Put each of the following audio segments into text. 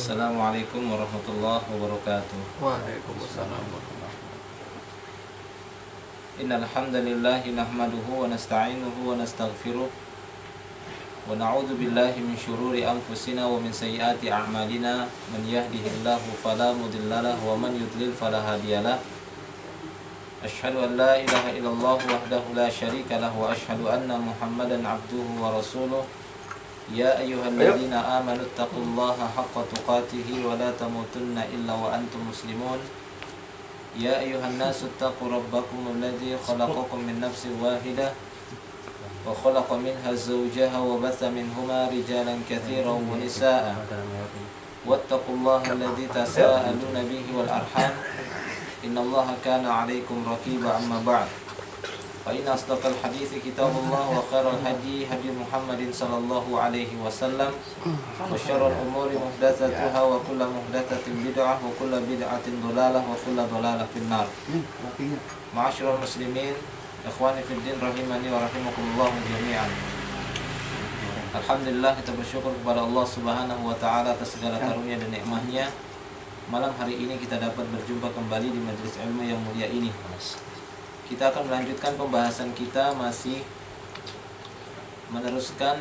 Assalamualaikum warahmatullahi wabarakatuh. Waalaikumsalam. Innal hamdalillahi nahmaduhu wa nasta'inuhu wa nastaghfiruh wa na'udzu billahi min syururi anfusina wa min sayyiati a'malina. Man yahdihillahu fala mudilla lahu wa man yudlil fala hadiyalah. Asyhadu an la ilaha illallah wahdahu la syarika lahu wa asyhadu anna Muhammadan abduhu wa rasuluh. Ya ayyuhalladzina amanu taqullaha haqqa tuqatih wa la tamutunna illa wa antum muslimun. Ya ayyuhan nasu taqu rabbakum alladzi khalaqakum min nafsin wahidah wa khalaqa minha zawjaha wa batha minhuma rijalan katsiran wa nisaa'a. Wattaqullaha alladzi tasaaluna bihi wal arham. Innallaha kana 'alaikum raqiba. Amma ba'd. Fa inna asdaqal hadithi kitabullah wa khairal hadi hadi Muhammadin sallallahu alaihi wasallam wa syarrul umuri muhdatsatuha wa kullu muhdatsatin bid'ah wa kullu bid'atin dhalalah wa kullu dhalalah finnar. Ma'asyiral muslimin, ikhwani fid din rahimani wa rahimakumullah jami'an. Alhamdulillah, kita bersyukur kepada Allah Subhanahu wa taala atas segala karunia dan nikmatnya. Malam hari ini kita dapat berjumpa kembali di majelis ilmu yang mulia ini. Kita akan melanjutkan pembahasan kita, masih meneruskan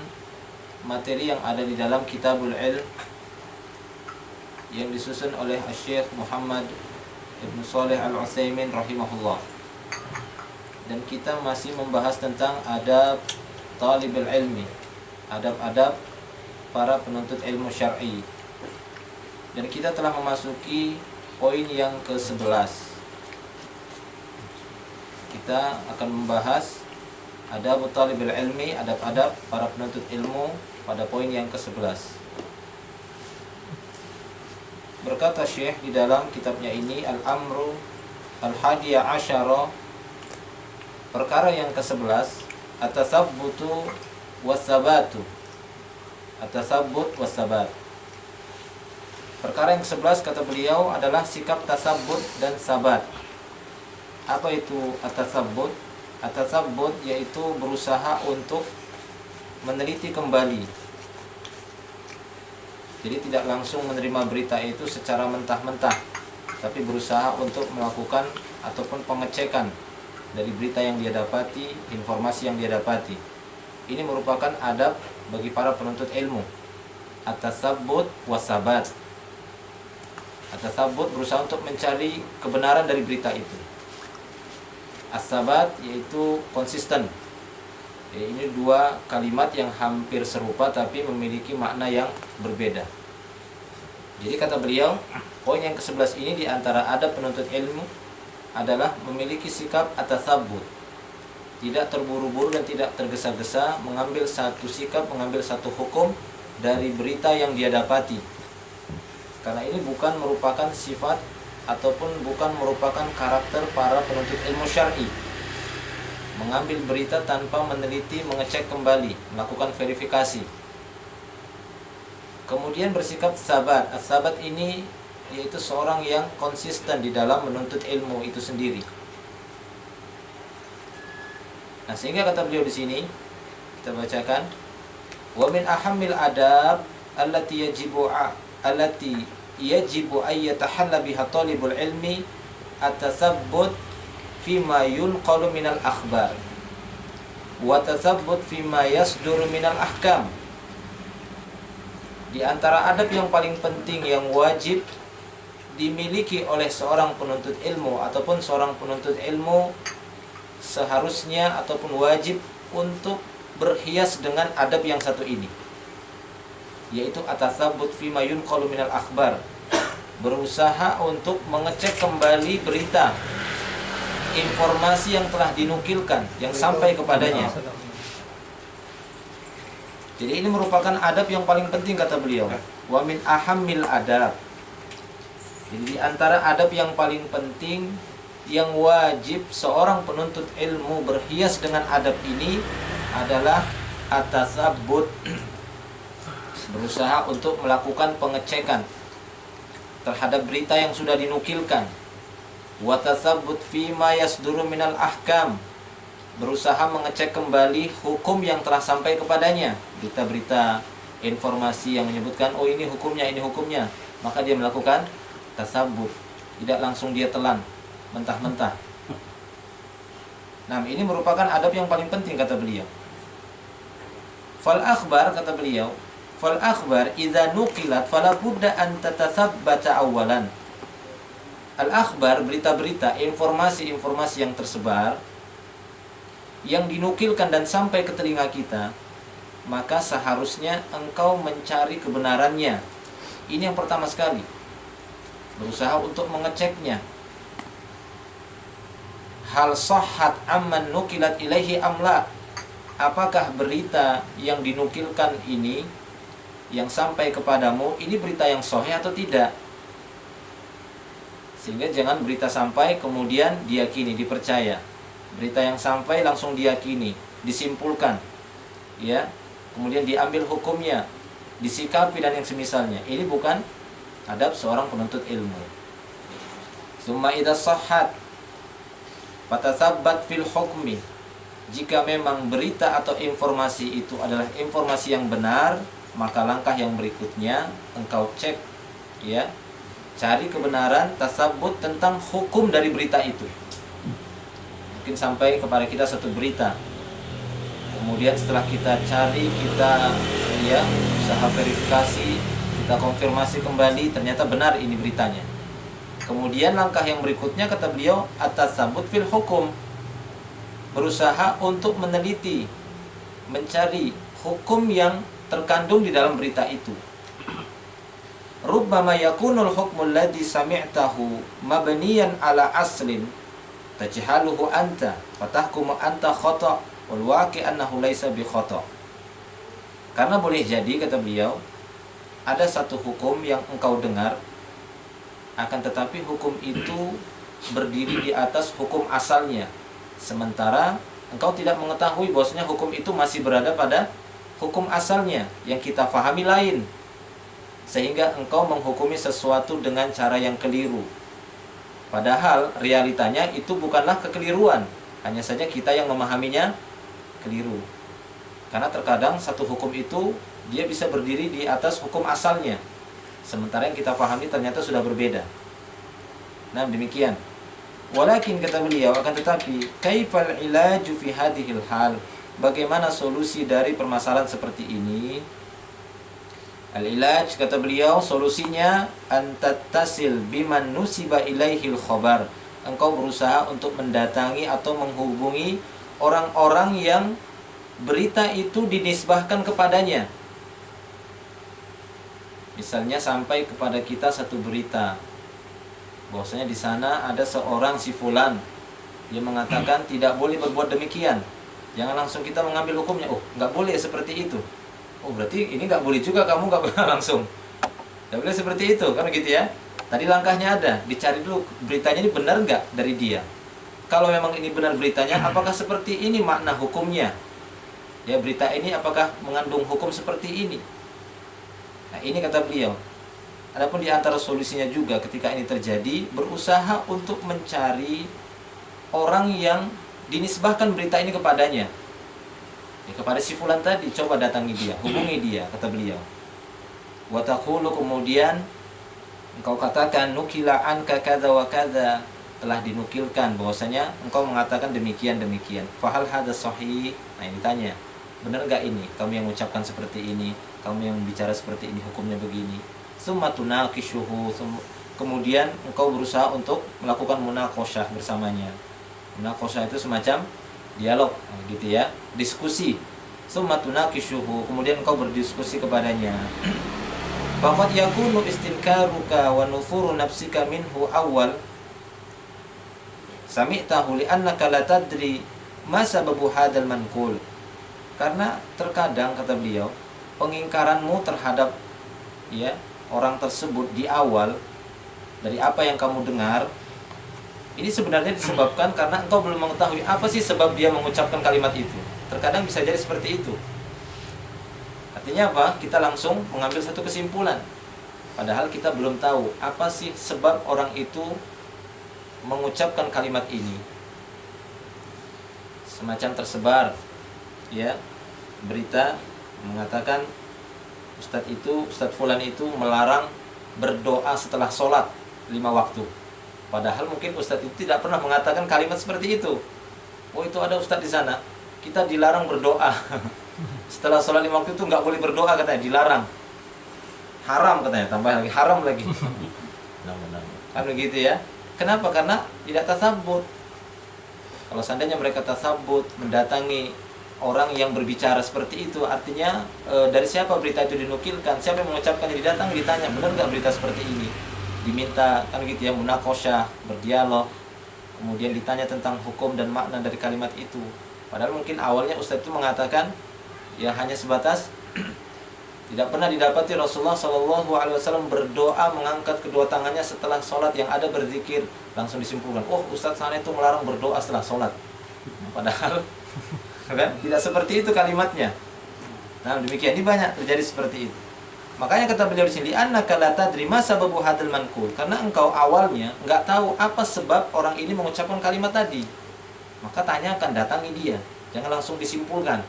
materi yang ada di dalam Kitabul Ilm yang disusun oleh Syekh Muhammad Ibn Shalih Al-Utsaimin rahimahullah. Dan kita masih membahas tentang adab talibul ilmi, adab-adab para penuntut ilmu syar'i. Dan kita telah memasuki poin yang ke-11. Kita akan membahas adab talibul ilmi, adab-adab para penuntut ilmu pada poin yang ke-11. Berkata Syekh di dalam kitabnya ini, Al-Amru Al-Hadiya Asyara, perkara yang ke-11, At-tasabbutu was-sabatu. At-tasabbut was-sabat. Perkara yang ke-11 kata beliau adalah sikap tasabbut dan sabat. Apa itu at-tasabbut? At-tasabbut yaitu berusaha untuk meneliti kembali. Jadi tidak langsung menerima berita itu secara mentah-mentah, tapi berusaha untuk melakukan ataupun pengecekan dari berita yang dia dapati, informasi yang dia dapati. Ini merupakan adab bagi para penuntut ilmu. At-tasabbut was-sabat. At-tasabbut berusaha untuk mencari kebenaran dari berita itu. As-sabat yaitu konsisten. Ini dua kalimat yang hampir serupa tapi memiliki makna yang berbeda. Jadi kata beliau, poin yang ke-11 ini di antara adab penuntut ilmu adalah memiliki sikap at-tasabbut. Tidak terburu-buru dan tidak tergesa-gesa mengambil satu sikap, mengambil satu hukum dari berita yang dia dapati. Karena ini bukan merupakan sifat ataupun bukan merupakan karakter para penuntut ilmu syar'i. Mengambil berita tanpa meneliti, mengecek kembali, melakukan verifikasi. Kemudian bersikap sabat. As-sabat ini yaitu seorang yang konsisten di dalam menuntut ilmu itu sendiri. Nah, sehingga kata beliau di sini, kita bacakan, wa min ahammil adab allati yajibu ay yatahalla biha talibul ilmi at-tasabbut fima yunqalu minal akhbar wa tasabbut fima yasduru minal ahkam. Di antara adab yang paling penting yang wajib dimiliki oleh seorang penuntut ilmu ataupun seorang penuntut ilmu seharusnya ataupun wajib untuk berhias dengan adab yang satu ini, yaitu at-tasabbut fima yunqalu minal akhbar, berusaha untuk mengecek kembali berita, informasi yang telah dinukilkan, yang sampai kepadanya. Jadi ini merupakan adab yang paling penting kata beliau. Wa min ahammil adab. Jadi di antara adab yang paling penting yang wajib seorang penuntut ilmu berhias dengan adab ini adalah at-tasabbut, berusaha untuk melakukan pengecekan terhadap berita yang sudah dinukilkan. Wa tasabbut fima yasduru minal ahkam, berusaha mengecek kembali hukum yang telah sampai kepadanya. Berita-berita, informasi yang menyebutkan, oh ini hukumnya, maka dia melakukan tasabbut, tidak langsung dia telan mentah-mentah. Nah, ini merupakan adab yang paling penting kata beliau. Fal akhbar, kata beliau, fal akhbar idza nuqilat fala budda an tatathabbata awalan. Al akhbar, berita-berita, informasi-informasi yang tersebar, yang dinukilkan dan sampai ke telinga kita, maka seharusnya engkau mencari kebenarannya. Ini yang pertama sekali, berusaha untuk mengeceknya. Hal sahhat amman nukilat ilaihi amla, apakah berita yang dinukilkan ini, yang sampai kepadamu, ini berita yang sahih atau tidak. Sehingga jangan berita sampai kemudian diyakini, dipercaya. Berita yang sampai langsung diyakini, disimpulkan, ya, kemudian diambil hukumnya, disikapi dan yang semisalnya. Ini bukan adab seorang penuntut ilmu. Summa idza sahhat fatasabbat fil hukmi, jika memang berita atau informasi itu adalah informasi yang benar, maka langkah yang berikutnya engkau cek, ya, cari kebenaran, tasabbut tentang hukum dari berita itu. Mungkin sampai kepada kita satu berita, kemudian setelah kita cari, kita, ya, usaha verifikasi, kita konfirmasi kembali, ternyata benar ini beritanya. Kemudian langkah yang berikutnya kata beliau at-tasabbut fil hukum, berusaha untuk meneliti, mencari hukum yang terkandung di dalam berita itu. Rubbama yakunul hukmul ladzi sami'tahu mabniyan ala aslin tajhaluhu anta fatahkumu anta khata' wal waqi' annahu laisa bi khata'. Karena boleh jadi kata beliau, ada satu hukum yang engkau dengar, akan tetapi hukum itu berdiri di atas hukum asalnya, sementara engkau tidak mengetahui bahwasanya hukum itu masih berada pada hukum asalnya yang kita fahami lain, sehingga engkau menghukumi sesuatu dengan cara yang keliru. Padahal realitanya itu bukanlah kekeliruan, hanya saja kita yang memahaminya keliru. Karena terkadang satu hukum itu dia bisa berdiri di atas hukum asalnya, sementara yang kita pahami ternyata sudah berbeda. Nah, demikian. Walakin kata beliau, akan tetapi kaifal ilaju fi hadhil hal, bagaimana solusi dari permasalahan seperti ini? Al-ilaj, kata beliau, solusinya antattasil biman nusiba ilaihil khabar, engkau berusaha untuk mendatangi atau menghubungi orang-orang yang berita itu dinisbahkan kepadanya. Misalnya sampai kepada kita satu berita bahwasanya di sana ada seorang si fulan, dia mengatakan tidak boleh berbuat demikian. Jangan langsung kita mengambil hukumnya, oh nggak boleh seperti itu. Oh berarti ini nggak boleh juga, kamu nggak boleh langsung. Nggak boleh seperti itu, kan gitu ya. Tadi langkahnya ada, dicari dulu beritanya ini benar nggak dari dia. Kalau memang ini benar beritanya, apakah seperti ini makna hukumnya? Ya, berita ini apakah mengandung hukum seperti ini? Nah, ini kata beliau. Adapun di antara solusinya juga ketika ini terjadi, berusaha untuk mencari orang yang dinisbahkan berita ini kepadanya. Ya, kepada si fulan tadi, coba datangi dia, hubungi dia, kata beliau. Wa taqulu, kemudian engkau katakan nukila anka kadza wa kadza, telah dinukilkan bahwasanya engkau mengatakan demikian demikian. Fahal hadza sahih? Nah, ini tanya, benar enggak ini kamu yang mengucapkan seperti ini, kamu yang bicara seperti ini, hukumnya begini. Summa tunaqishuhu, kemudian engkau berusaha untuk melakukan munaqasyah bersamanya. Munaqasyah itu semacam dialog, gitu ya, diskusi. Summa tunaqishuhu, kemudian engkau berdiskusi kepadanya. Faqad yakunu istinkaruka wa nufuru nafsika minhu awal sami'tahu li'annaka la tadri ma sababu hadzal manqul. Karena terkadang kata beliau, pengingkaranmu terhadap, ya, orang tersebut di awal dari apa yang kamu dengar, ini sebenarnya disebabkan karena engkau belum mengetahui apa sih sebab dia mengucapkan kalimat itu. Terkadang bisa jadi seperti itu. Artinya apa? Kita langsung mengambil satu kesimpulan, padahal kita belum tahu apa sih sebab orang itu mengucapkan kalimat ini. Semacam tersebar, ya, berita mengatakan Ustadz fulan itu melarang berdoa setelah sholat 5 waktu. Padahal mungkin ustadz itu tidak pernah mengatakan kalimat seperti itu. Oh, itu ada ustadz di sana, kita dilarang berdoa setelah sholat 5 waktu itu nggak boleh berdoa katanya, dilarang, haram katanya, tambah lagi haram lagi. Kan begitu ya. Kenapa? Karena tidak tasabbut. Kalau seandainya mereka tasabbut, mendatangi orang yang berbicara seperti itu, artinya dari siapa berita itu dinukilkan, siapa yang mengucapkannya, didatang ditanya, benar nggak berita seperti ini, diminta kan gitu ya, munakosyah, berdialog, kemudian ditanya tentang hukum dan makna dari kalimat itu. Padahal mungkin awalnya ustadz itu mengatakan ya hanya sebatas tidak pernah didapati Rasulullah SAW berdoa mengangkat kedua tangannya setelah sholat, yang ada berzikir. Langsung disimpulkan, oh ustadz sana itu melarang berdoa setelah sholat. Padahal kan tidak seperti itu kalimatnya. Nah demikian, ini banyak terjadi seperti itu. Makanya kata beliau di sini, annaka la tadri ma sababu hadzal manqul, karena engkau awalnya nggak tahu apa sebab orang ini mengucapkan kalimat tadi. Maka tanyakan, datangi dia, jangan langsung disimpulkan,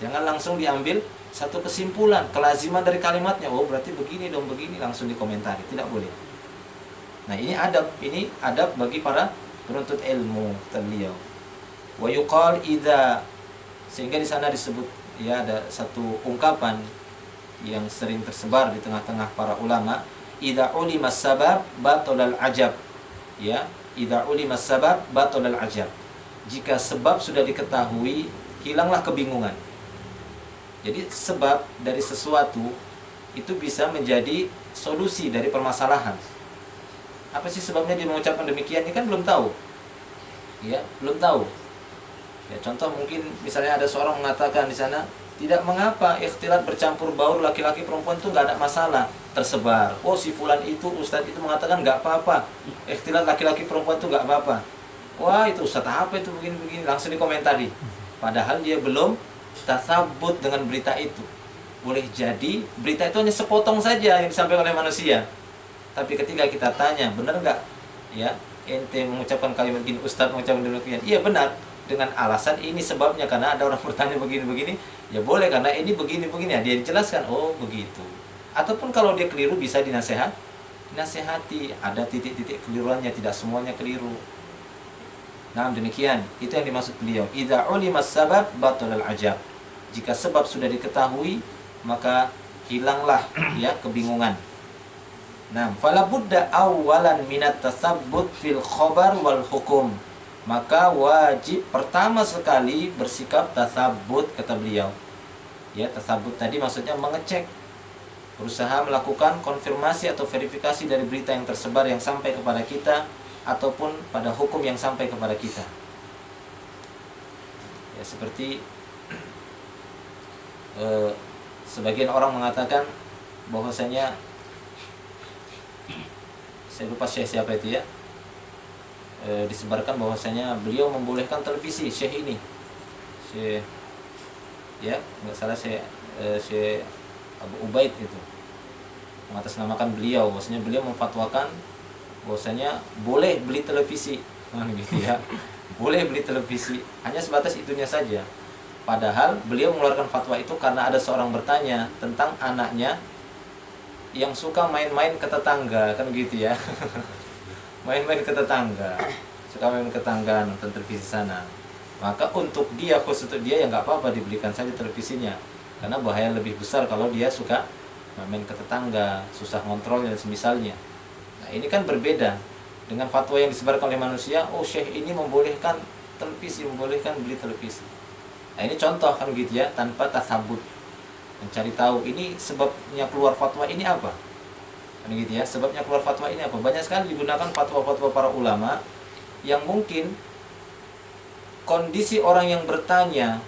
jangan langsung diambil satu kesimpulan, kelaziman dari kalimatnya. Oh berarti begini dong, begini, langsung dikomentari, tidak boleh. Nah ini adab bagi para penuntut ilmu, kata beliau. Wa yuqal idza, sehingga di sana disebut ya, ada satu ungkapan yang sering tersebar di tengah-tengah para ulama, idza ulima sabab batalal ajab. Ya, idza ulima sabab batalal ajab. Jika sebab sudah diketahui, hilanglah kebingungan. Jadi sebab dari sesuatu itu bisa menjadi solusi dari permasalahan. Apa sih sebabnya dia mengucapkan demikian? Ini kan belum tahu. Ya, belum tahu. Ya, contoh mungkin misalnya ada seorang mengatakan di sana, tidak mengapa ikhtilat bercampur baur laki-laki perempuan itu nggak ada masalah, tersebar. Oh si fulan itu, ustadz itu mengatakan nggak apa-apa, ikhtilat laki-laki perempuan itu nggak apa-apa. Wah itu ustadz apa itu begini-begini, langsung dikomentari. Padahal dia belum tasabbut dengan berita itu. Boleh jadi berita itu hanya sepotong saja yang disampaikan oleh manusia. Tapi ketika kita tanya, benar nggak ya ente mengucapkan kalimat begini, ustadz mengucapkan demikian? Iya benar, dengan alasan ini sebabnya, karena ada orang bertanya begini-begini, ya boleh karena ini begini-begini, ya dia dijelaskan, oh begitu. Ataupun kalau dia keliru bisa dinasehati, ada titik-titik keliruannya, tidak semuanya keliru. Nah demikian, itu yang dimaksud beliau, idza ulimas sabab batalal ajab. Jika sebab sudah diketahui, maka hilanglah ya kebingungan. Nah, fala budda awalan minat tasabbut fil khabar wal hukum. Maka wajib pertama sekali bersikap tasabbut, kata beliau. Ya, tasabbut tadi maksudnya mengecek, berusaha melakukan konfirmasi atau verifikasi dari berita yang tersebar yang sampai kepada kita ataupun pada hukum yang sampai kepada kita. Ya, seperti sebagian orang mengatakan bahwasanya, saya lupa siapa itu ya, disebarkan bahwasanya beliau membolehkan televisi, Syekh ini, Syekh ya nggak salah, Syekh Abu Ubaid itu mengatasnamakan beliau, bahwasanya beliau memfatwakan bahwasanya boleh beli televisi, gitu ya, boleh beli televisi, hanya sebatas itunya saja. Padahal beliau mengeluarkan fatwa itu karena ada seorang bertanya tentang anaknya yang suka main-main ke tetangga, kan gitu ya. Main-main ke tetangga, suka main ke tetangga, nonton televisi sana. Maka untuk dia, khusus untuk dia, ya nggak apa-apa, dibelikan saja televisinya. Karena bahaya lebih besar kalau dia suka main ke tetangga, susah kontrolnya dan semisalnya. Nah ini kan berbeda dengan fatwa yang disebarkan oleh manusia. Oh Syekh ini membolehkan televisi, membolehkan beli televisi. Nah ini contoh kan gitu ya, tanpa tasabbut, mencari tahu ini sebabnya keluar fatwa ini apa. Gitu ya, sebabnya keluar fatwa ini apa. Banyak sekali digunakan fatwa-fatwa para ulama yang mungkin kondisi orang yang bertanya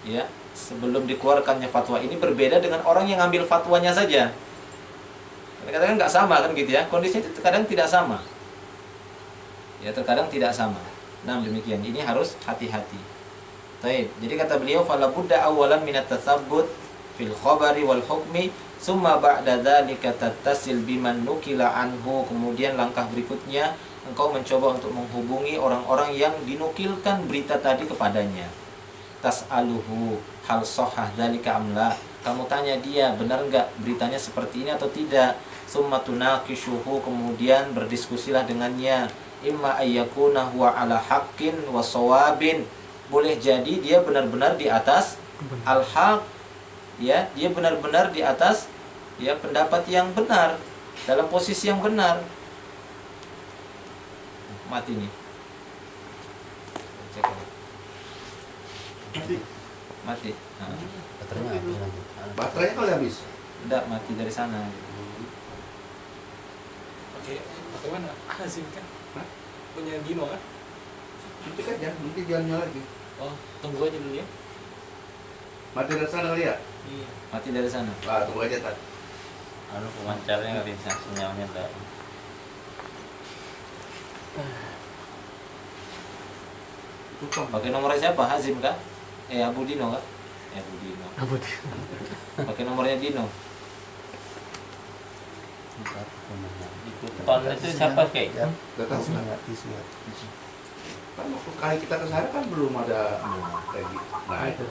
ya sebelum dikeluarkannya fatwa ini berbeda dengan orang yang ngambil fatwanya saja. Kadang-kadang nggak sama kan gitu ya, kondisinya terkadang tidak sama ya, terkadang tidak sama. Nah demikian, ini harus hati-hati. Baik, jadi kata beliau, fala budda awalan minat tasabbut fil khabari wal hukmi summa ba'da dzalika tattasil biman nukila anhu. Kemudian langkah berikutnya engkau mencoba untuk menghubungi orang-orang yang dinukilkan berita tadi kepadanya. Tas'aluhu hal sahah dzalika amla. kamu tanya dia benar nggak beritanya seperti ini atau tidak. Summa tunaqishuhu, kemudian berdiskusilah dengannya. Imma ayyakuna huwa ala haqqin wa shawabin, boleh jadi dia benar-benar di atas al-haq, ya, dia benar-benar di atas ya pendapat yang benar, dalam posisi yang benar. Mati nih. Cek. Mati. Nah. Baterainya kali habis. Enggak, mati dari sana. Oke, pakai mana? Hazim kan? Punya Dino kan? Nanti kan ya, nanti jalannya lagi. Oh, tunggu aja dulu ya. Mati dari sana kali ya? Iya. Mati dari sana. Ah, tunggu aja tak. Pemancarnya nggak bisa, sinyalnya enggak. Tutup. Pakai nomornya siapa? Hazim kah? Abu Dino kah? Abu Dino. Pakai nomornya Dino. Ton itu siapa kek? Gak tahu kan? Kan waktu kali kita ke sana kan belum ada lagi. Nah itu.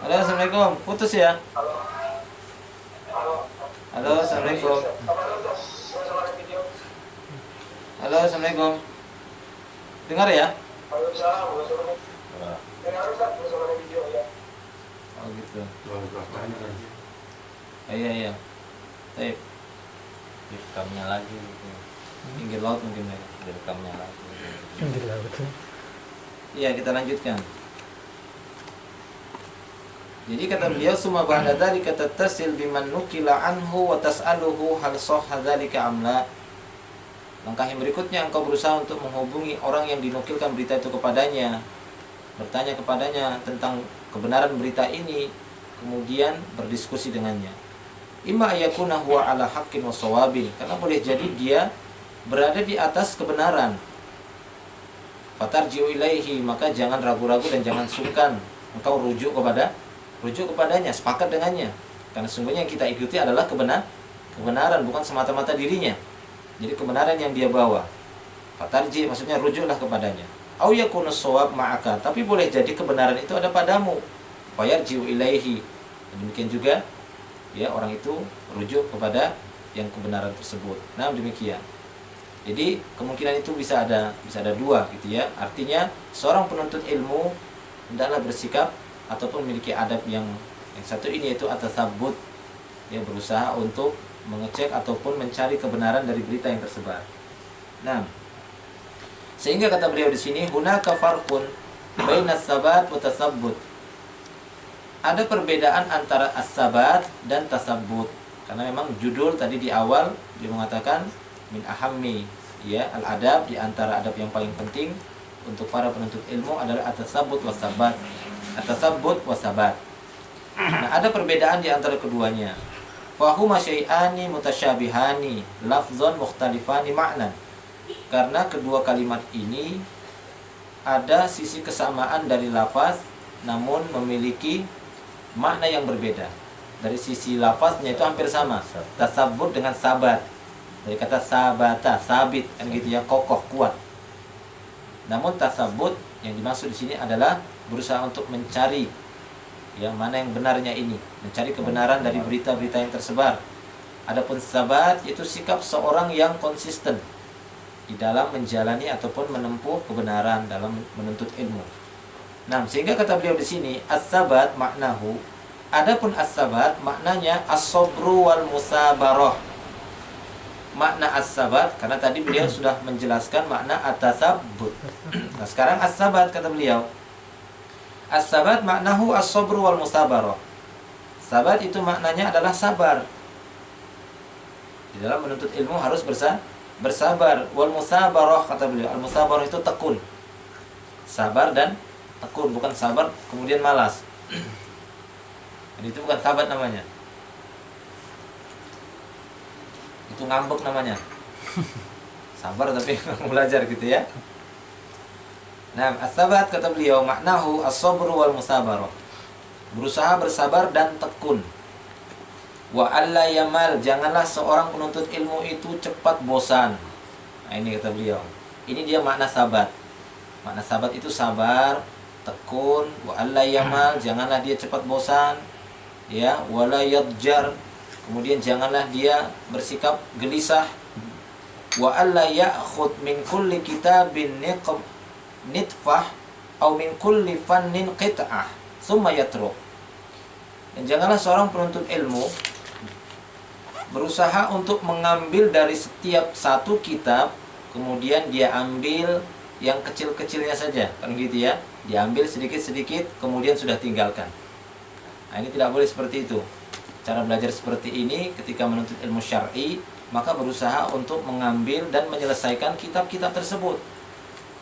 Halo, assalamualaikum. Putus ya? Halo, assalamualaikum. Halo, assalamualaikum. Dengar ya? Oh gitu. Iya iya. Tape. Direkamnya lagi gitu. Pinggir laut mungkin ya. Direkamnya lagi. Iya, kita lanjutkan. Jadi kata beliau, summa ba'da dzalika tattasil biman nukila anhu wa tas'aluhu hal sahha dzalika amla. Langkah yang berikutnya, engkau berusaha untuk menghubungi orang yang dinukilkan berita itu kepadanya, bertanya kepadanya tentang kebenaran berita ini, kemudian berdiskusi dengannya. Imma ayakuna huwa ala haqqin wa shawabin, karena boleh jadi dia berada di atas kebenaran. Fatarji'u ilaihi, maka jangan ragu-ragu dan jangan sungkan, engkau rujuk kepadanya, sepakat dengannya. Karena sungguhnya yang kita ikuti adalah kebenaran, bukan semata-mata dirinya. Jadi kebenaran yang dia bawa. Fatarji maksudnya rujuklah kepadanya. Au yakunus shawab ma'aka, tapi boleh jadi kebenaran itu ada padamu. Fayarji'u ilaihi. Demikian juga ya orang itu rujuk kepada yang kebenaran tersebut. Nah, demikian. Jadi kemungkinan itu bisa ada dua gitu ya. Artinya seorang penuntut ilmu hendaklah bersikap ataupun memiliki adab yang satu ini, yaitu atasabbut, ya, berusaha untuk mengecek ataupun mencari kebenaran dari berita yang tersebar. Nah, sehingga kata beliau di sini, hunaka farqun baina as-sabat wa tasabbut. Ada perbedaan antara as-sabat dan tasabbut. Karena memang judul tadi di awal dia mengatakan min ahammi, ya, al-adab, di antara adab yang paling penting untuk para penuntut ilmu adalah at-tasabbut wa sabat. At-tasabbut wa sabat. Nah, ada perbedaan di antara keduanya. Fahuma syai'ani mutasyabihani lafzon mukhtalifani ma'nan. Karena kedua kalimat ini ada sisi kesamaan dari lafaz, namun memiliki makna yang berbeda. Dari sisi lafaznya itu hampir sama. Tasabbut dengan sabat, dari kata sabata, sabit, kan gitu ya, kokoh, kuat. Namun tasabbut yang dimaksud di sini adalah berusaha untuk mencari yang mana yang benarnya ini, mencari kebenaran dari berita-berita yang tersebar. Adapun sabat itu sikap seorang yang konsisten di dalam menjalani ataupun menempuh kebenaran dalam menuntut ilmu. Nah, sehingga kata beliau di sini as-sabat maknahu, adapun as-sabat maknanya as-sabru wal musabarah. Makna as-sabat, karena tadi beliau sudah menjelaskan makna at-tasabbut. Nah, sekarang as-sabat kata beliau, as-sabat maknahu as-sabru wal musabarah. Sabat itu maknanya adalah sabar. Di dalam menuntut ilmu harus bersabar. Wal musabarah kata beliau, al-musabarah itu tekun. Sabar dan tekun, bukan sabar kemudian malas. Jadi itu bukan sabat namanya. Itu ngambek namanya. Sabar tapi belajar gitu ya. Nah, as-sabat kata beliau maknahu as-sabru wal musabarah. berusaha bersabar dan tekun. Wa alla yamal, janganlah seorang penuntut ilmu itu cepat bosan. Nah, ini kata beliau. Ini dia makna sabat. Makna sabat itu sabar, tekun. Wa alla yamal, janganlah dia cepat bosan. Ya, wala yadjar, kemudian janganlah dia bersikap gelisah. Wa alla ya'khud min kulli kitabin nitfah au min kulli fannin qit'ah summa yatruk. Dan janganlah seorang penuntut ilmu berusaha untuk mengambil dari setiap satu kitab, kemudian dia ambil yang kecil-kecilnya saja, kan gitu ya. Diambil sedikit-sedikit, kemudian sudah tinggalkan. Nah, ini tidak boleh seperti itu. Cara belajar seperti ini ketika menuntut ilmu syar'i, maka berusaha untuk mengambil dan menyelesaikan kitab-kitab tersebut.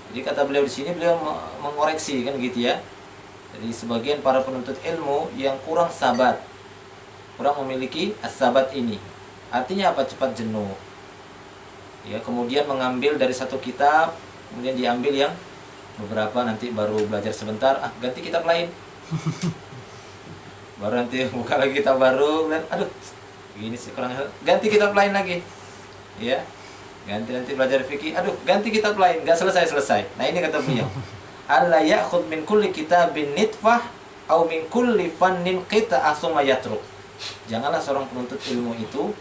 Jadi kata beliau di sini, beliau mengoreksi, kan gitu ya. Jadi sebagian para penuntut ilmu yang kurang sabat, kurang memiliki as-sabat ini. Artinya apa? Cepat jenuh. Ya, kemudian mengambil dari satu kitab, kemudian diambil yang beberapa, nanti baru belajar sebentar, ganti kitab lain. Baru nanti buka lagi kitab baru, dan aduh, gini sih kurang, ganti kitab lain lagi. Ya. Ganti nanti belajar fikih, aduh, ganti kitab lain, enggak selesai-selesai. Nah, ini kata beliau. Alla ya'khud min kulli kitabin nitfah au min kulli fannin qita'ah summa yatruk. Janganlah seorang penuntut ilmu itu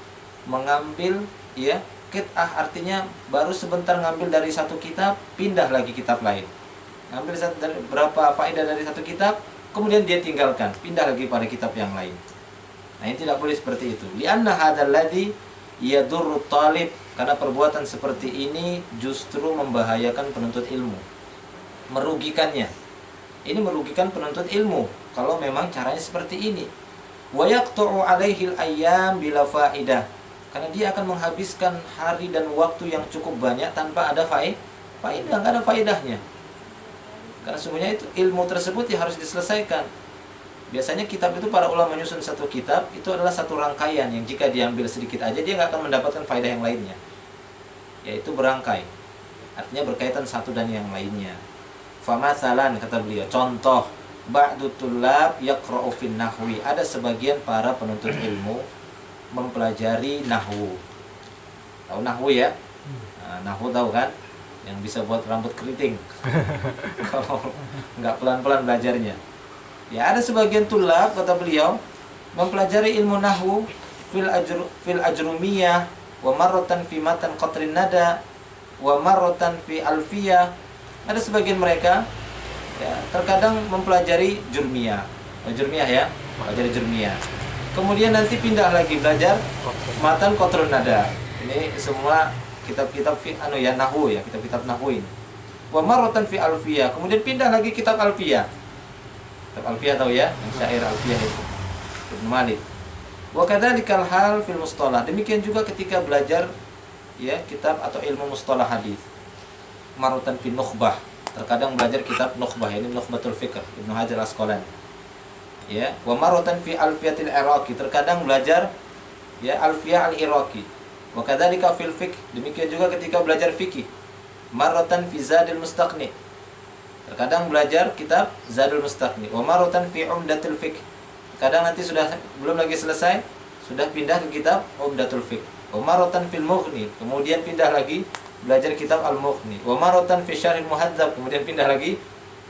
mengambil, ya, qit'ah artinya baru sebentar ngambil dari satu kitab, pindah lagi kitab lain. Ngambil dari berapa faedah dari satu kitab, kemudian dia tinggalkan, pindah lagi pada kitab yang lain. Nah, ini tidak boleh seperti itu. Li'anna hadzal ladzi yadurru talib, karena perbuatan seperti ini justru membahayakan penuntut ilmu, merugikannya. Ini merugikan penuntut ilmu kalau memang caranya seperti ini. Wa yaqta'u 'alaihi al-ayyam bila faidah, karena dia akan menghabiskan hari dan waktu yang cukup banyak tanpa ada faedah, enggak ada faedahnya. Karena sungguhnya itu ilmu tersebut ya harus diselesaikan. Biasanya kitab itu, para ulama menyusun satu kitab itu adalah satu rangkaian yang jika diambil sedikit aja dia nggak akan mendapatkan faedah yang lainnya, yaitu berangkai, artinya berkaitan satu dan yang lainnya. Famasalan, kata beliau, contoh, ba'du tullab yaqra'u fin nahwi, ada sebagian para penuntut ilmu mempelajari nahwu. Tahu nahwu ya? Nah, nahwu tahu kan? Yang bisa buat rambut keriting kalau nggak pelan-pelan belajarnya. Ya, ada sebagian tulab, kata beliau, mempelajari ilmu nahwu fil ajrumiyah wa marratan fi matan qatrin nada wa marratan fi alfiyah. Ada sebagian mereka ya, terkadang mempelajari jurmiyah. Jurmiyah ya, pelajari jurmiyah. Kemudian nanti pindah lagi belajar matan qatrun nada. Ini semua kitab-kitab nahwu ya, kitab-kitab nahwu ini. Wa marratan fi alfiyah, kemudian pindah lagi kitab alfiyah. Kitab alfiyah tahu ya, yang syair alfiyah itu, Ibnu Malik. Wa kadzalikal hal fil mustalah. Demikian juga ketika belajar ya kitab atau ilmu mustalah hadis. Marratan fi nukhbah, terkadang belajar kitab nukhbah, ini Nukhbatul Fikr Ibnu Hajar Asqalani. Ya, wa marratan fi alfiyatil iraqi, terkadang belajar ya alfiyah al-iraqi. Wa kadzalika fil fiqh, demikian juga ketika belajar fikih. Marratan fi Zadul Mustaqni, terkadang belajar kitab Zadul Mustaqni. Wa marratan fi Umdatul Fiqh, kadang nanti sudah belum lagi selesai, sudah pindah ke kitab Umdatul Fiqh. Wa marratan fil Mughni, kemudian pindah lagi belajar kitab Al-Mughni. Wa marratan fi Syarhil Muhadzab, kemudian pindah lagi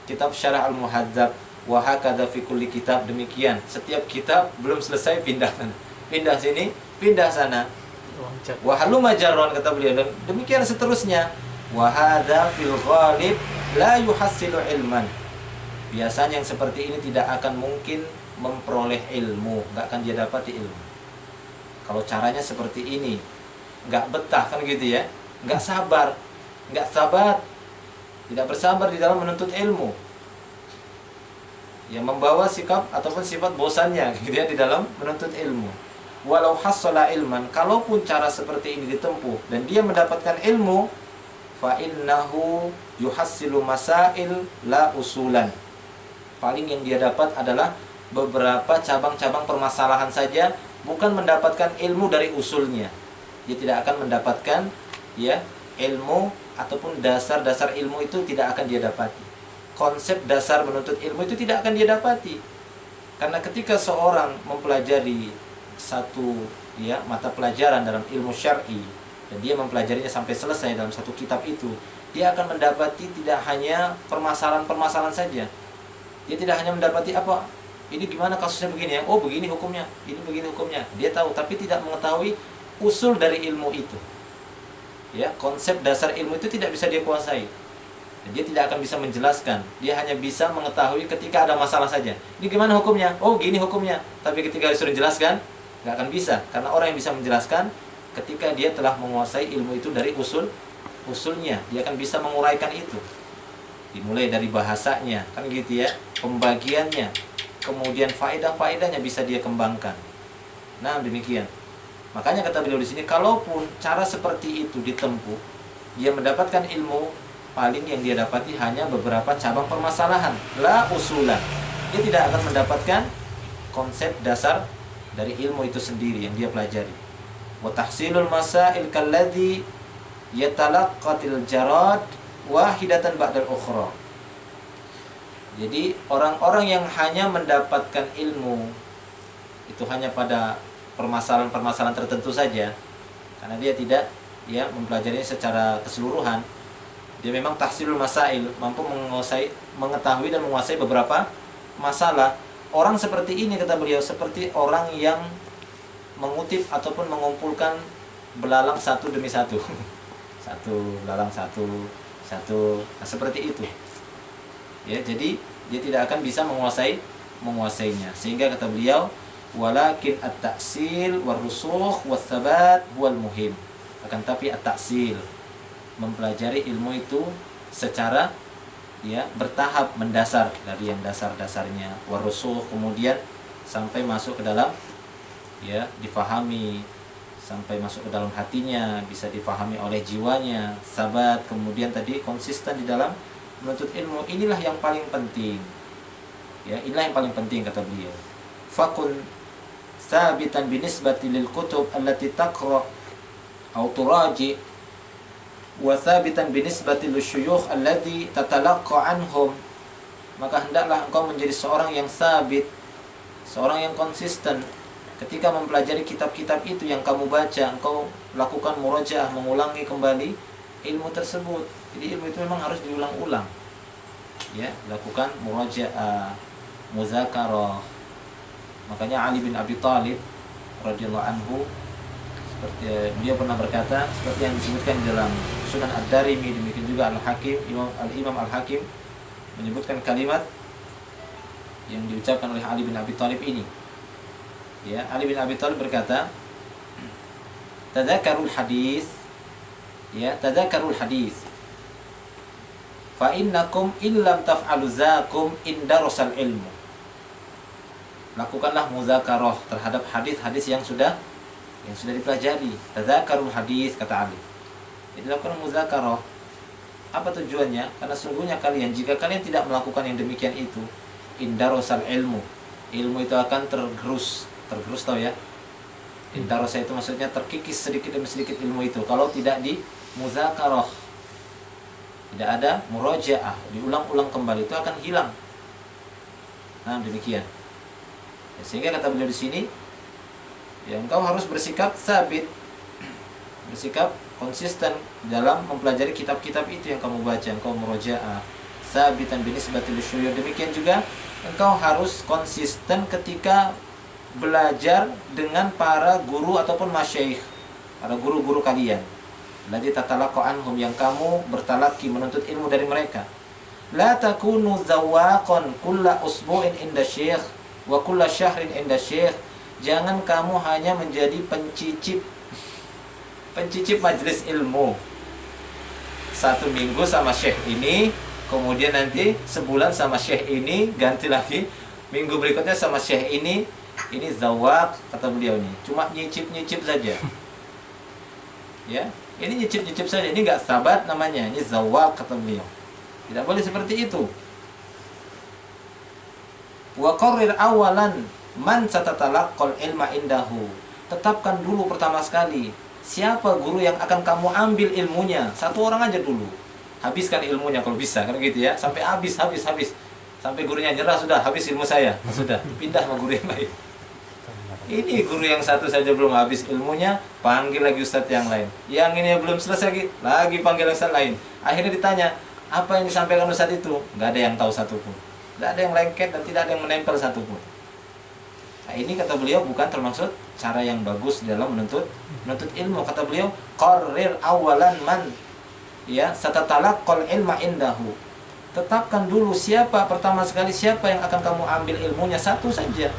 kitab Syarah Al-Muhadzab. Wa hakadza fi kulli kitab, demikian setiap kitab belum selesai pindah sana, pindah sini, pindah sana. Wa halumma jarron, kata beliau, dan demikian seterusnya. Wa hadza fil ghalib la yuhassilu ilman, biasanya yang seperti ini tidak akan mungkin memperoleh ilmu, enggak akan dia dapati ilmu. Kalau caranya seperti ini, enggak betah, kan gitu ya, enggak sabar, enggak sabar, tidak bersabar di dalam menuntut ilmu, yang membawa sikap ataupun sifat bosannya gitu ya di dalam menuntut ilmu. Walau hassala ilman, kalaupun cara seperti ini ditempuh dan dia mendapatkan ilmu, fa innahu yuhassilu masail la usulan, paling yang dia dapat adalah beberapa cabang-cabang permasalahan saja, bukan mendapatkan ilmu dari usulnya. Dia tidak akan mendapatkan ya ilmu ataupun dasar-dasar ilmu itu tidak akan dia dapati. Konsep dasar menuntut ilmu itu tidak akan dia dapati. Karena ketika seorang mempelajari satu mata pelajaran dalam ilmu syar'i dan dia mempelajarinya sampai selesai dalam satu kitab itu, dia akan mendapati tidak hanya permasalahan-permasalahan saja. Dia tidak hanya mendapati ini gimana kasusnya begini ya, oh begini hukumnya, ini begini hukumnya. Dia tahu, tapi tidak mengetahui usul dari ilmu itu. Ya, konsep dasar ilmu itu tidak bisa dia kuasai. Dia tidak akan bisa menjelaskan. Dia hanya bisa mengetahui ketika ada masalah saja. Ini gimana hukumnya? Oh, gini hukumnya. Tapi ketika disuruh jelaskan, nggak akan bisa. Karena orang yang bisa menjelaskan ketika dia telah menguasai ilmu itu dari usulnya, dia akan bisa menguraikan itu. Dimulai dari bahasanya, kan gitu ya, pembagiannya, kemudian faedah-faedahnya bisa dia kembangkan. Nah, demikian. Makanya kata beliau di sini, kalaupun cara seperti itu ditempuh, dia mendapatkan ilmu, paling yang dia dapati hanya beberapa cabang permasalahan, la usulan. Dia tidak akan mendapatkan konsep dasar dari ilmu itu sendiri yang dia pelajari. Wa tahsilul masail kalladhi yatalaqqatil jarad wahidatan ba'dal ukhra. Jadi orang-orang yang hanya mendapatkan ilmu itu hanya pada permasalahan-permasalahan tertentu saja, karena dia tidak mempelajarinya secara keseluruhan. Dia memang tahsilul masail, mampu mengetahui dan menguasai beberapa masalah. Orang seperti ini kata beliau seperti orang yang mengutip ataupun mengumpulkan belalang satu demi satu. Satu belalang satu. Nah, seperti itu. Ya, jadi dia tidak akan bisa menguasainya. Sehingga kata beliau, walakin at-ta'sil war-rusukh was-sabat huwal muhim. Akan tapi at-ta'sil, mempelajari ilmu itu secara bertahap, mendasar, dari yang dasar-dasarnya, war-rusukh, kemudian sampai masuk ke dalam difahami, sampai masuk ke dalam hatinya, bisa difahami oleh jiwanya, sabat, kemudian tadi konsisten di dalam menuntut ilmu. Inilah yang paling penting. Inilah yang paling penting kata beliau. Fakun sabitan binisbati lil kutub allati taqra atau turaji wa sabitan binisbati lisyuyukh alladhi tatalaqqa anhum. Maka hendaklah engkau menjadi seorang yang sabit, seorang yang konsisten ketika mempelajari kitab-kitab itu yang kamu baca. Engkau lakukan murajaah, mengulangi kembali ilmu tersebut. Jadi ilmu itu memang harus diulang-ulang. Lakukan murajaah, muzakarah. Makanya Ali bin Abi Thalib radhiyallahu anhu, seperti dia pernah berkata, seperti yang disebutkan di dalam Sunan Ad-Darimi, demikian juga Al-Hakim, Imam Al-Hakim menyebutkan kalimat yang diucapkan oleh Ali bin Abi Thalib ini. Ali bin Abi Thalib berkata, tadzakarul hadis, tadzakarul hadis, fa innakum illam taf'alu zakum indarasal ilmu. Lakukanlah muzakarah terhadap hadis-hadis yang sudah dipelajari. Tadzakarul hadis, kata Ali. Jadi lakukan muzakarah. Apa tujuannya? Karena sungguhnya kalian, jika kalian tidak melakukan yang demikian itu, indarasal ilmu itu akan tergerus tahu ya. Indarosa itu maksudnya terkikis sedikit demi sedikit ilmu itu kalau tidak di muzakarah, tidak ada murajaah, diulang-ulang kembali, itu akan hilang. Nah, demikian. Sehingga kata beliau di sini, engkau harus bersikap sabit, bersikap konsisten dalam mempelajari kitab-kitab itu yang kamu baca, engkau murajaah, sabitan binisbatil syuyukh. Demikian juga engkau harus konsisten ketika belajar dengan para guru ataupun masyaikh, para guru-guru kalian. Lati tatalaqqa anhum, yang kamu bertalaki, menuntut ilmu dari mereka. La takunu zawaqan kulla usbu'in inda syekh wa kulla syahrin inda syekh. Jangan kamu hanya menjadi pencicip majelis ilmu. Satu minggu sama syekh ini, kemudian nanti sebulan sama syekh ini, ganti lagi minggu berikutnya sama syekh ini. Ini zawaq kata beliau ini, cuma nyicip saja. Ini nyicip saja, ini enggak sabat namanya, ini zawaq kata beliau. Tidak boleh seperti itu. Wa qarrir awalan man satatalaqqal ilma indahu. Tetapkan dulu pertama sekali siapa guru yang akan kamu ambil ilmunya. Satu orang aja dulu. Habiskan ilmunya kalau bisa, kan gitu ya. Sampai habis. sampai gurunya nyerah, sudah habis ilmu saya, sudah pindah sama guru yang lain. Ini guru yang satu saja belum habis ilmunya, panggil lagi ustadz yang lain. Yang ini belum selesai lagi panggil ustadz lain. Akhirnya ditanya, apa yang disampaikan ustadz itu? Nggak ada yang tahu satupun. Nggak ada yang lengket dan tidak ada yang menempel satupun. Nah, ini kata beliau bukan termaksud cara yang bagus dalam menuntut ilmu. Kata beliau, qarrir awalan man ya satatalaqqal ilma indahu. Tetapkan dulu pertama sekali siapa yang akan kamu ambil ilmunya, satu saja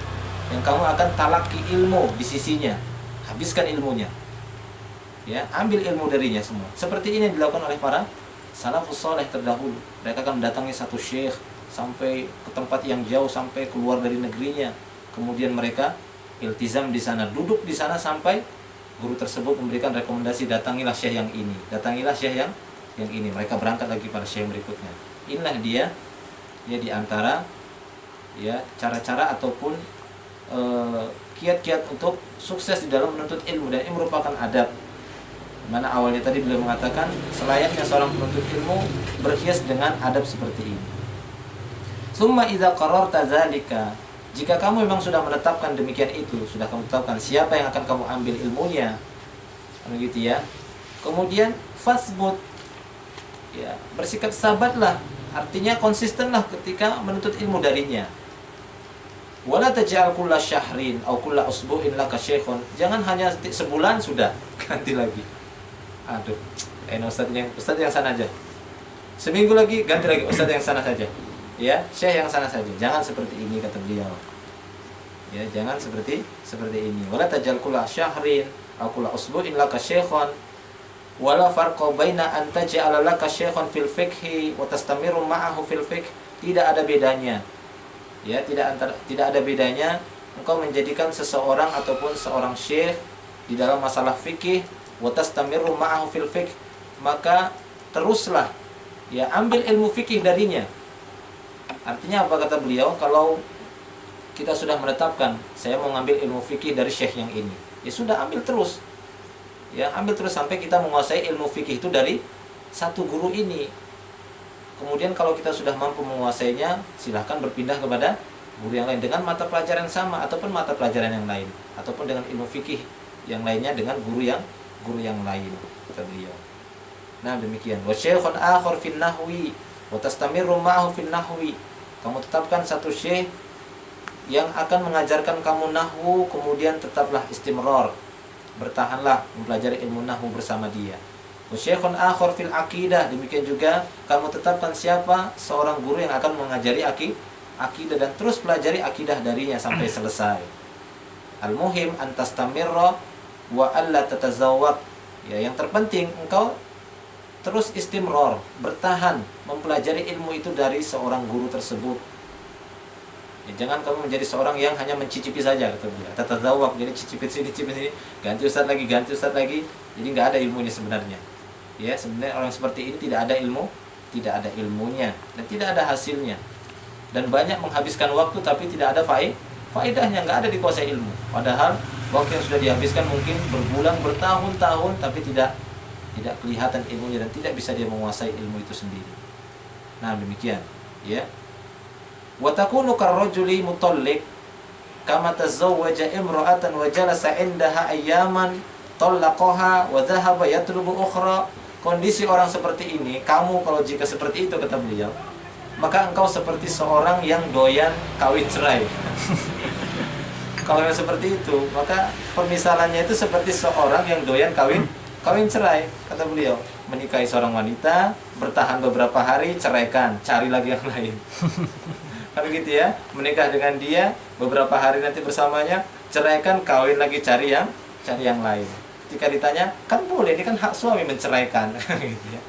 yang kamu akan talaki ilmu di sisinya. Habiskan ilmunya. Ya, ambil ilmu darinya semua. Seperti ini yang dilakukan oleh para salafus saleh terdahulu. Mereka akan mendatangi satu syekh sampai ke tempat yang jauh, sampai keluar dari negerinya. Kemudian mereka iltizam di sana, duduk di sana sampai guru tersebut memberikan rekomendasi, datangilah syekh yang ini, datangilah syekh yang ini. Mereka berangkat lagi pada syekh berikutnya. Inilah dia di antara ya cara-cara ataupun kiat-kiat untuk sukses di dalam menuntut ilmu, dan ini merupakan adab. Mana awalnya tadi beliau mengatakan selayaknya seorang penuntut ilmu berhias dengan adab seperti ini. Summa idza qararta dzalika, jika kamu memang sudah menetapkan demikian itu, sudah kamu tetapkan siapa yang akan kamu ambil ilmunya, begitu ya. Kemudian fasbut, ya, bersikap sabarlah, artinya konsistenlah ketika menuntut ilmu darinya. Wala taj'al kulla syahrin aw kulla usbu'in laka syekhun. Jangan hanya sebulan sudah ganti lagi. Aduh, ustaz yang sana aja. Seminggu lagi ganti lagi ustaz yang sana saja. Ya, syekh yang sana saja. Jangan seperti ini kata beliau. Ya, jangan seperti ini. Wala taj'al kulla syahrin aw kulla usbu'in laka syekhun. Wala farqa baina an taj'ala laka syekhun fil fiqhi wa tastamiru ma'ahu fil fiqh. Tidak ada bedanya. Ya, tidak ada bedanya engkau menjadikan seseorang ataupun seorang syekh di dalam masalah fikih, wa tastamiru ma'ahu fil fiqh, maka teruslah ya ambil ilmu fikih darinya. Artinya apa kata beliau? Kalau kita sudah menetapkan saya mau ngambil ilmu fikih dari syekh yang ini, ya sudah ambil terus. Ya, ambil terus sampai kita menguasai ilmu fikih itu dari satu guru ini. Kemudian kalau kita sudah mampu menguasainya, silahkan berpindah kepada guru yang lain dengan mata pelajaran yang sama ataupun mata pelajaran yang lain, ataupun dengan ilmu fikih yang lainnya dengan guru yang lain, kata beliau. Nah, demikian. Wa syekhun akhar fin nahwi wa tastamiru ma'ahu fin nahwi. Kamu tetapkan satu syekh yang akan mengajarkan kamu nahwu, kemudian tetaplah istimrar, bertahanlah mempelajari ilmu nahwu bersama dia. Syekhun akhar fil aqidah, demikian juga kamu tetapkan siapa seorang guru yang akan mengajari akidah dan terus pelajari akidah darinya sampai selesai. Al-muhim an tastamirra wa alla tatazawwaq. Ya, yang terpenting engkau terus istimrar, bertahan mempelajari ilmu itu dari seorang guru tersebut. Ya, jangan kamu menjadi seorang yang hanya mencicipi saja, kata beliau. Tatazawwaq, jadi cicipi sini, ganti ustaz lagi. Jadi enggak ada ilmunya sebenarnya. Ya, sebenarnya orang seperti ini tidak ada ilmunya dan tidak ada hasilnya, dan banyak menghabiskan waktu tapi tidak ada faedahnya, nggak ada dikuasai ilmu. Padahal waktu yang sudah dihabiskan mungkin berbulan, bertahun-tahun, tapi tidak kelihatan ilmunya dan tidak bisa dia menguasai ilmu itu sendiri. Nah, demikian, ya. Wa takunu karrajuli mutalliq kama tazawwaja imra'atan wa jalasa 'indaha ayyaman talaqaha wa dhahaba yatlubu ukhra. Kondisi orang seperti ini, kamu kalau jika seperti itu kata beliau, maka engkau seperti seorang yang doyan kawin cerai. Kalau yang seperti itu, maka permisalannya itu seperti seorang yang doyan kawin cerai, kata beliau. Menikahi seorang wanita, bertahan beberapa hari, ceraikan, cari lagi yang lain. Kan begitu ya, menikah dengan dia, beberapa hari nanti bersamanya, ceraikan, kawin lagi, cari yang lain. Ketika ditanya, kan boleh, ini kan hak suami menceraikan, gitu ya.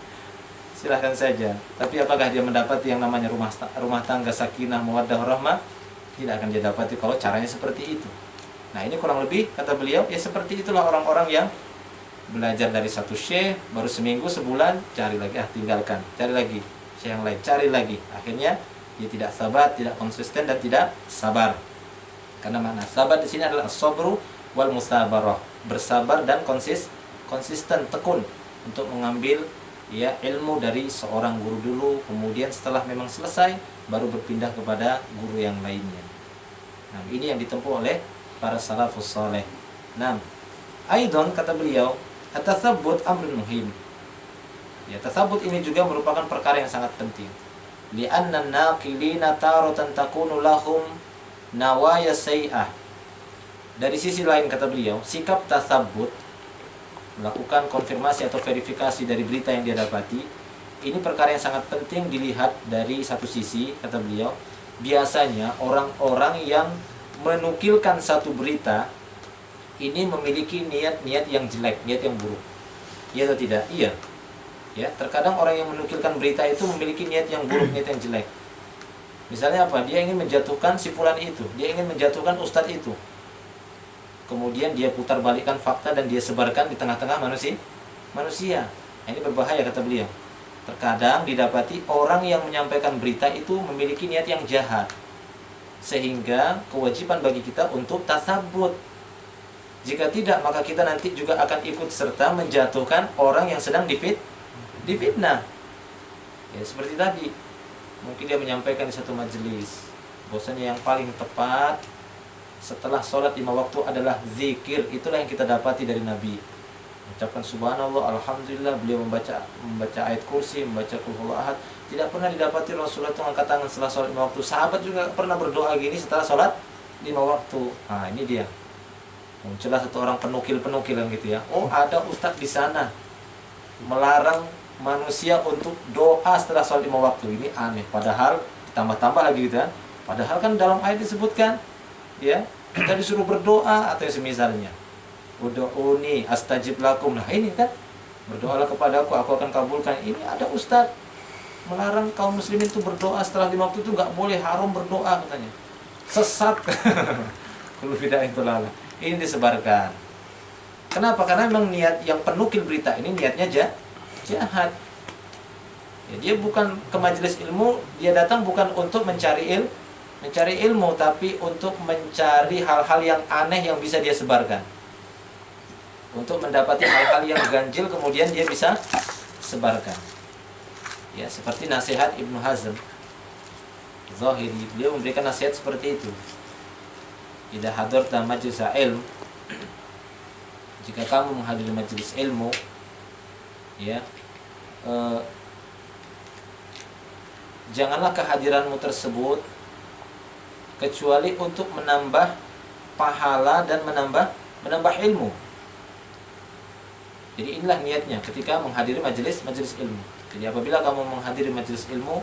Silahkan saja. Tapi apakah dia mendapati yang namanya rumah tangga sakinah, mawaddah, rahmah? Tidak akan dia dapati kalau caranya seperti itu. Nah, ini kurang lebih kata beliau, ya seperti itulah orang-orang yang belajar dari satu syekh, baru seminggu, sebulan, cari lagi, tinggalkan, cari lagi, syekh yang lain, cari lagi. Akhirnya dia tidak sabar, tidak konsisten dan tidak sabar. Karena makna sabar di sini adalah as-sabru wal musabarah, bersabar dan konsisten, tekun untuk mengambil ya ilmu dari seorang guru dulu. Kemudian setelah memang selesai, baru berpindah kepada guru yang lainnya. Nah, ini yang ditempuh oleh para salafus saleh. Nah, aidon kata beliau, at-tatsabbut amrun muhim. Ya, tasabbut ini juga merupakan perkara yang sangat penting. Li'anna an-naqilina taratan takunu lahum nawaya sayyi'ah. Dari sisi lain kata beliau, sikap tasabbut, melakukan konfirmasi atau verifikasi dari berita yang dia dapati, ini perkara yang sangat penting dilihat dari satu sisi, kata beliau. Biasanya orang-orang yang menukilkan satu berita ini memiliki niat-niat yang jelek, niat yang buruk. Iya atau tidak? Iya. Ya, terkadang orang yang menukilkan berita itu memiliki niat yang buruk, niat yang jelek. Misalnya apa? Dia ingin menjatuhkan si fulan itu, dia ingin menjatuhkan ustadz itu. Kemudian dia putar balikkan fakta dan dia sebarkan di tengah-tengah manusia. Ini berbahaya kata beliau. Terkadang didapati orang yang menyampaikan berita itu memiliki niat yang jahat. Sehingga kewajiban bagi kita untuk tasabbut. Jika tidak, maka kita nanti juga akan ikut serta menjatuhkan orang yang sedang difitnah. Ya, seperti tadi. Mungkin dia menyampaikan di satu majelis, bahwasanya yang paling tepat setelah sholat 5 waktu adalah zikir. Itulah yang kita dapati dari Nabi. Ucapkan subhanallah, alhamdulillah. Beliau membaca ayat kursi, membaca qul huwallahu ahad. Tidak pernah didapati Rasulullah itu angkat tangan setelah sholat 5 waktu. Sahabat juga pernah berdoa gini setelah sholat 5 waktu. Nah, ini dia. Muncullah satu orang penukil-penukilan gitu ya. Oh, ada ustadz di sana melarang manusia untuk doa setelah sholat 5 waktu. Ini aneh. Padahal ditambah-tambah lagi gitu kan. Padahal kan dalam ayat disebutkan, ya, kita disuruh berdoa atau semisalnya. Ud'uni astajib lakum. Nah, ini kan, berdoalah kepadaku, aku akan kabulkan. Ini ada ustadz melarang kaum muslimin itu berdoa setelah 5 waktu itu nggak boleh, haram berdoa katanya. Sesat. Kullu bid'atin dhalalah. Ini disebarkan. Kenapa? Karena memang niat yang penukil berita ini niatnya jahat. Ya, dia bukan ke majelis ilmu, dia datang bukan untuk mencari ilmu, tapi untuk mencari hal-hal yang aneh yang bisa dia sebarkan. Untuk mendapati hal-hal yang ganjil kemudian dia bisa sebarkan. Ya, seperti nasihat Ibnu Hazm Zahiri, beliau memberikan nasihat seperti itu. Idza hadarta majlis ilm, jika kamu menghadiri majelis ilmu, ya, janganlah kehadiranmu tersebut kecuali untuk menambah pahala dan menambah ilmu. Jadi inilah niatnya ketika menghadiri majelis ilmu. Jadi apabila kamu menghadiri majelis ilmu,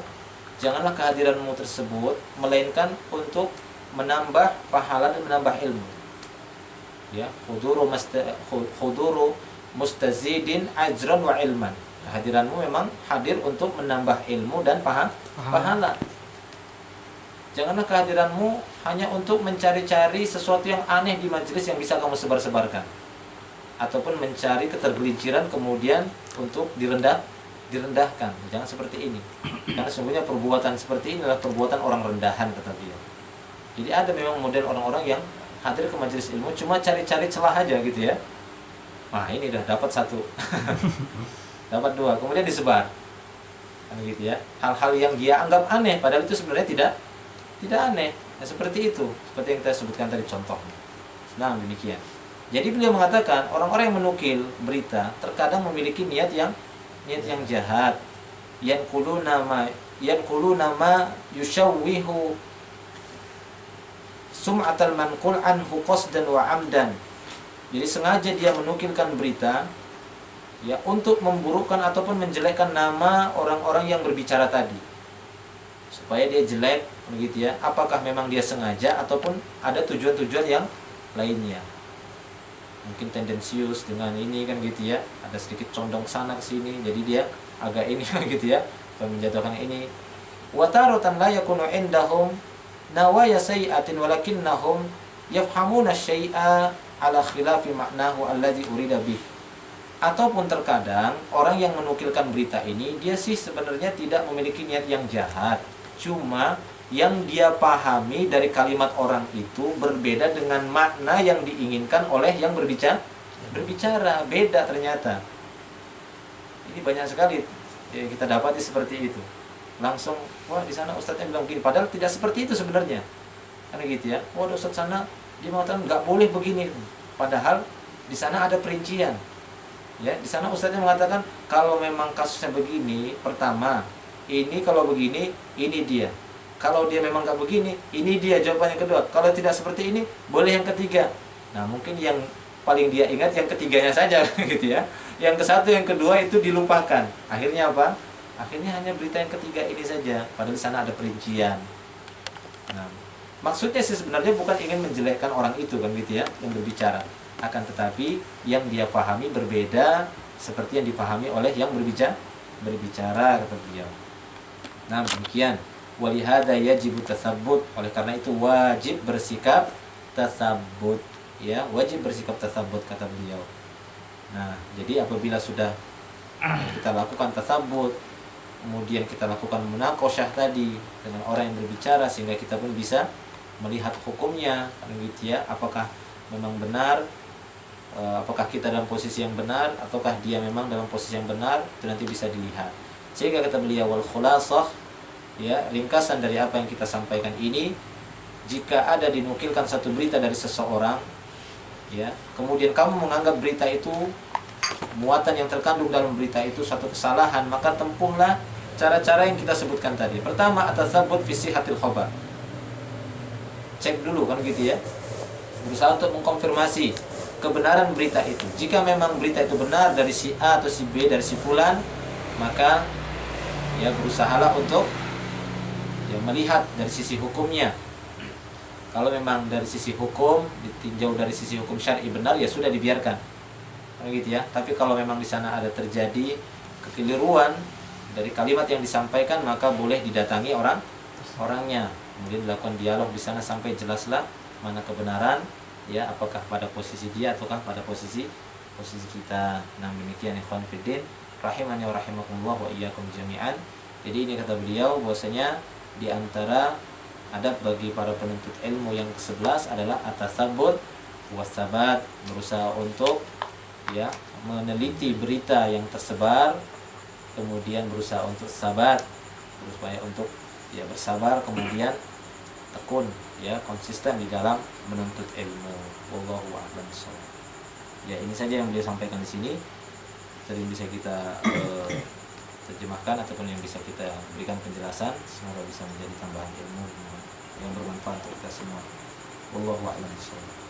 janganlah kehadiranmu tersebut melainkan untuk menambah pahala dan menambah ilmu. Ya, huduru mustazidin ajran wa ilman. Kehadiranmu memang hadir untuk menambah ilmu dan pahala. Janganlah kehadiranmu hanya untuk mencari-cari sesuatu yang aneh di majelis yang bisa kamu sebar-sebarkan, ataupun mencari ketergelinciran kemudian untuk direndahkan. Jangan seperti ini. Karena sesungguhnya perbuatan seperti ini adalah perbuatan orang rendahan, kata beliau. Jadi ada memang model orang-orang yang hadir ke majelis ilmu cuma cari-cari celah aja gitu ya. Nah, ini dah dapat satu. Dapat dua, kemudian disebar. Kan gitu ya. Hal-hal yang dia anggap aneh padahal itu sebenarnya tidak aneh. Nah, seperti itu, seperti yang kita sebutkan tadi contohnya. Nah, demikian. Jadi beliau mengatakan orang-orang yang menukil berita terkadang memiliki niat yang jahat. Yanquluna ma yushawwihu sum'atal manqul anhu qasdan wa amdan. Jadi sengaja dia menukilkan berita ya untuk memburukkan ataupun menjelekkan nama orang-orang yang berbicara tadi. Supaya dia jelek begitu ya. Apakah memang dia sengaja ataupun ada tujuan-tujuan yang lainnya. Mungkin tendensius dengan ini kan gitu ya. Ada sedikit condong sana ke sini, jadi dia agak ini gitu ya, menjatuhkan ini. Wa taratan la yakunu indahum nawaya sayyi'atin walakinnahum yafhamuna syai'a ala khilafi ma'nahu alladhi urida bih. Ataupun terkadang orang yang menukilkan berita ini dia sih sebenarnya tidak memiliki niat yang jahat, cuma yang dia pahami dari kalimat orang itu berbeda dengan makna yang diinginkan oleh yang berbicara beda ternyata. Ini banyak sekali ya, kita dapati seperti itu. langsung wah di sana ustadznya bilang begini, padahal tidak seperti itu sebenarnya, kan gitu ya. Wah ustadz sana dia mengatakan nggak boleh begini, padahal di sana ada perincian. Ya, di sana ustadznya mengatakan kalau memang kasusnya begini, pertama ini kalau begini ini dia. Kalau dia memang nggak begini, ini dia jawabannya kedua. Kalau tidak seperti ini, boleh yang ketiga. Nah mungkin yang paling dia ingat yang ketiganya saja gitu ya. Yang ke satu, yang kedua itu dilupakan. Akhirnya apa? Akhirnya hanya berita yang ketiga ini saja. Padahal di sana ada perincian. Nah, maksudnya sih sebenarnya bukan ingin menjelekkan orang itu kan gitu ya, yang berbicara. Akan tetapi yang dia pahami berbeda seperti yang dipahami oleh yang berbicara kata beliau. Nah demikian. Walihada yajibu tasabbut, oleh karena itu wajib bersikap tasabbut, ya wajib bersikap tasabbut kata beliau. Nah jadi apabila sudah kita lakukan tasabbut, kemudian kita lakukan munaqasyah tadi dengan orang yang berbicara, sehingga kita pun bisa melihat hukumnya kan gitu ya, apakah memang benar, apakah kita dalam posisi yang benar ataukah dia memang dalam posisi yang benar, itu nanti bisa dilihat. Sehingga kata beliau wal khulasah, ya ringkasan dari apa yang kita sampaikan ini, jika ada dinukilkan satu berita dari seseorang, ya kemudian kamu menganggap berita itu, muatan yang terkandung dalam berita itu satu kesalahan, maka tempuhlah cara-cara yang kita sebutkan tadi. Pertama, atasabbut fi sihhatil khabar. Cek dulu kan gitu ya, berusaha untuk mengkonfirmasi kebenaran berita itu. Jika memang berita itu benar dari si A atau si B, dari si fulan, maka ya berusahalah untuk ya melihat dari sisi hukumnya. Kalau memang dari sisi hukum, ditinjau dari sisi hukum syar'i benar, ya sudah dibiarkan gitu ya. Tapi kalau memang di sana ada terjadi kekeliruan dari kalimat yang disampaikan, maka boleh didatangi orangnya, kemudian dilakukan dialog di sana sampai jelaslah mana kebenaran, ya apakah pada posisi dia ataukah pada posisi kita. Nah demikian ikhwan fillah rahimani wa rahimakumullah wa iyyakum jami'an. Jadi ini kata beliau bahwasanya di antara adab bagi para penuntut ilmu yang ke-11 adalah atasabbut wasabat, berusaha untuk ya meneliti berita yang tersebar, kemudian berusaha untuk sabat, berusaha untuk ya bersabar, kemudian tekun ya konsisten di dalam menuntut ilmu. Wallahu a'lam bishawab. Ya ini saja yang beliau sampaikan di sini. Tadi bisa kita terjemahkan ataupun yang bisa kita berikan penjelasan, semoga bisa menjadi tambahan ilmu yang bermanfaat untuk kita semua. Wallahu a'lam bishawab.